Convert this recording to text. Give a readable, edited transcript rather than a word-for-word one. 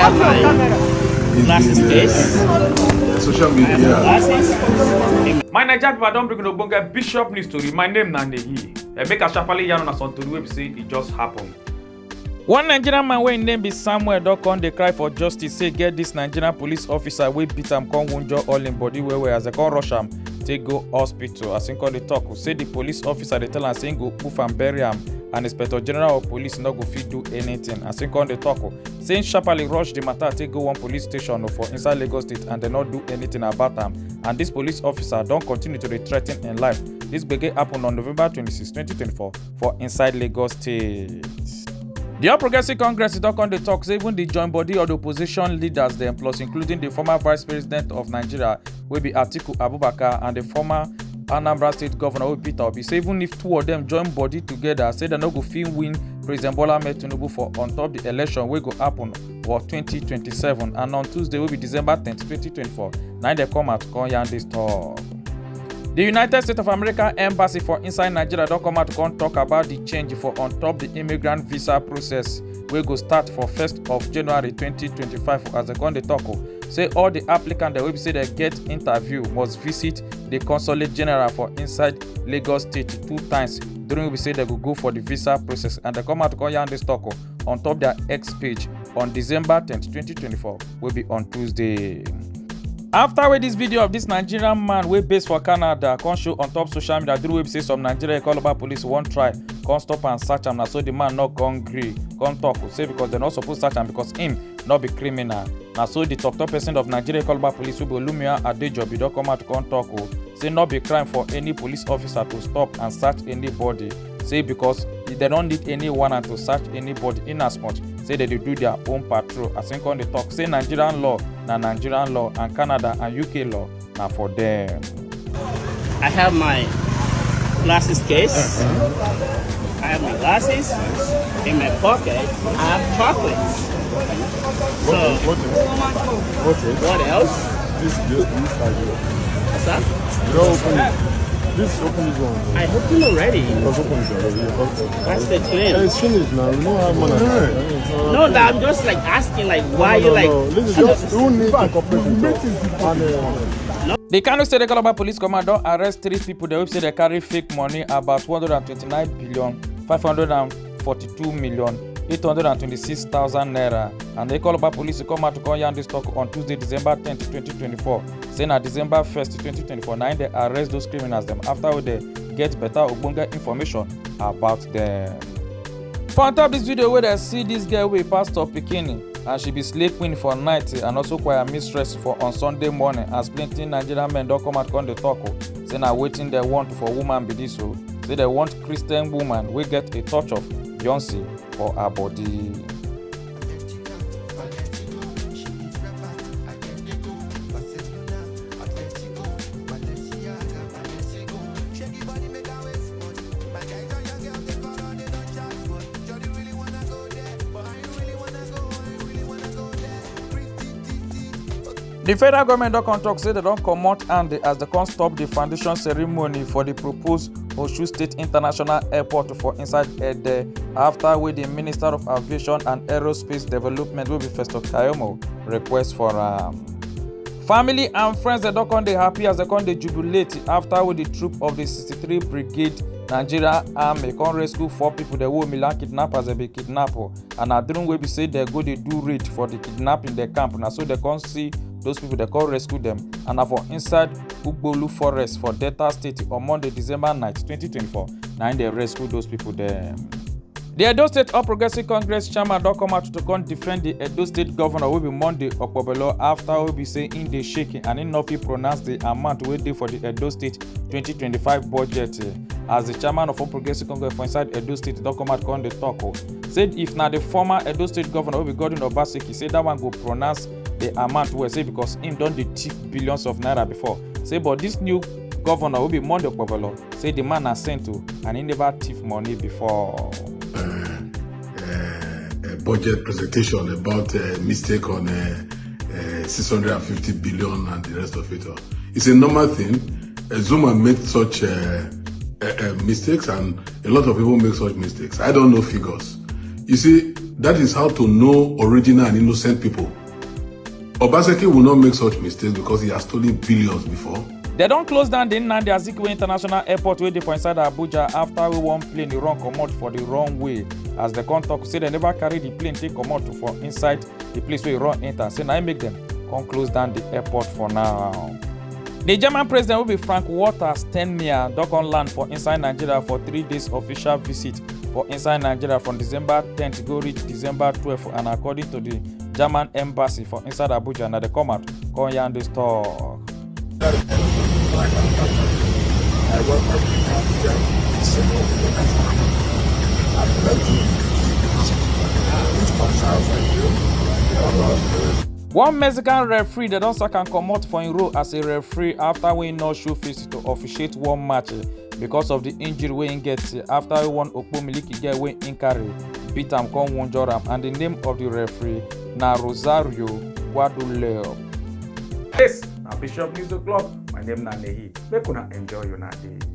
have my glasses case. Social media. My Nigeria people don't bring no bonga Bishop news story. My name na Nehi. Make a sharply yarn on some story we say it just happened. One Nigerian man wey name be Samuel don come dey cry for justice say get this Nigerian police officer wey beat am come wunjure all im body well as dem come rush am take go hospital. As im come dey talk, say the police officer dey tell am say im go poof and bury am and inspector general of police no go fit do anything. As im come dey talk, say im sharply rush the matter take go one police station for inside Lagos State and dem no do anything about am. And this police officer don continue to dey threa ten im life. This gbege happen on November 26, 2024 for inside Lagos State. The All Progressive Congress don come dey talk say even the join body of the opposition leaders dem plus including the former vice president of Nigeria wey be Atiku Abubakar and the former Anambra State governor wey be Peter Obi say even if two of them join body together say dem no go fit win President Bola Ahmed Tinubu for on top the election wey go happen for 2027 and on Tuesday wey be December 10, 2024 na dem come out come yarn dis talk. The United States of America Embassy for inside Nigeria don come out to come talk about the change for on top the immigrant visa process wey go start for 1st of January 2025 as dem come dey talk. Say all the applicants wey be say dem get interview must visit the consulate general for inside Lagos State 2 times during wey be say dem go for the visa process and dem come out to come yarn dis talk on top their X page on December 10, 2024 wey be on Tuesday. After wey this video of this Nigerian man wey based for Canada come show on top social media during wey be say some Nigeria Calabar police wan try come stop and search am na so the man no come gree come talk say because dem no suppose search am because him no be criminal. Na so the top person of Nigeria Calabar police wey be Olumia Adejobi don come out come talk say no be crime for any police officer to stop and search anybody. Say because they don't need any warrant to search anybody in as much say they do their own patrol. As in come dey talk say Nigerian law na Nigerian law and Canada and UK law na for them. I have my glasses case. I have my glasses. In my pocket, I have chocolates. So, what else? This side here. What's that? You don't open it. This open is one. I opened already. Let's open it already. That's the claim. It's finished now. We don't have money. No, I'm just like asking, like, why you like? Listen, just you need to cooperate. The Kano State Calabar Police Command don arrest 3 people dey wey say they carry fake money about 129 billion 542 million 826,000 naira. And the Calabar Police come out to come yarn this talk on Tuesday, December 10, 2024. Say na December 1st, 2024 na they arrest those criminals them after they get better ogbonge information about them. For on top this video where they see this girl wey pastor pikin and she be slave queen for night and also choir mistress for on Sunday morning as plenty Nigerian men don come out come dey talk say na wetin they want for woman be this o. Say they want Christian woman wey get a touch of Beyonce for her body. The federal government don come talk say they don comot hand as they come stop the foundation ceremony for the proposed Osun State International Airport for inside Ede after wey the Minister of Aviation and Aerospace Development wey be Festo Kayamo request for am. Family and friends dem don come dey happy as dem come dey jubilate after wey the troop of the 63 Brigade Nigeria Army come rescue 4 people dem wey Milan kidnappers dem be kidnap and na during wey be say dem go dey do raid for the kidnapping the camp na so dem come see those people they call rescue them and are for inside Ugbolu Forest for Delta State on Monday, December 9, 2024. Now they rescue those people there. The Edo State All Progressive Congress chairman don come out to come defend the Edo State governor wey be Monday Okpobelo after we be say in dey shaking and in no fit pronounce the amount wey dey for the Edo State 2025 budget. As the chairman of All Progressive Congress for inside Edo State don come out come dey talk said if na the former Edo State governor wey be Godwin Obaseki say that one go pronounce the amount wey say because him don dey thief billions of naira before. Say but this new governor wey be Monday Okpobelo say the man na sent to and he never thief money before. Budget presentation about mistake on 650 billion and the rest of it. It's a normal thing. Zuma made such mistakes and a lot of people make such mistakes. I don't know figures. You see, That is how to know original and innocent people. Obaseki will not make such mistakes because he has stolen billions before. They don't close down the Nnamdi Azikiwe International Airport wey dey for inside Abuja after one plane dey run comot for the wrong way. As the con talk say they never carry the plane take comot for inside the place where e run enter. Say na im make them come close down the airport for now. The German president will be Frank Walter Steinmeier don come land for inside Nigeria for 3 days official visit for inside Nigeria from December 10th go reach December 12th, and according to the German embassy for inside Abuja, na they come out come yarn this talk. One Mexican referee they don sack am comot for im role as a referee after wey no show face to officiate one match because of the injury wey im get after one Okpomiliki girl wey im carry beat am come wunjure am, and the name of the referee na Rosario Guadalupe. This na Bishop News O'Clock. My name na Nehi. Make una enjoy your day.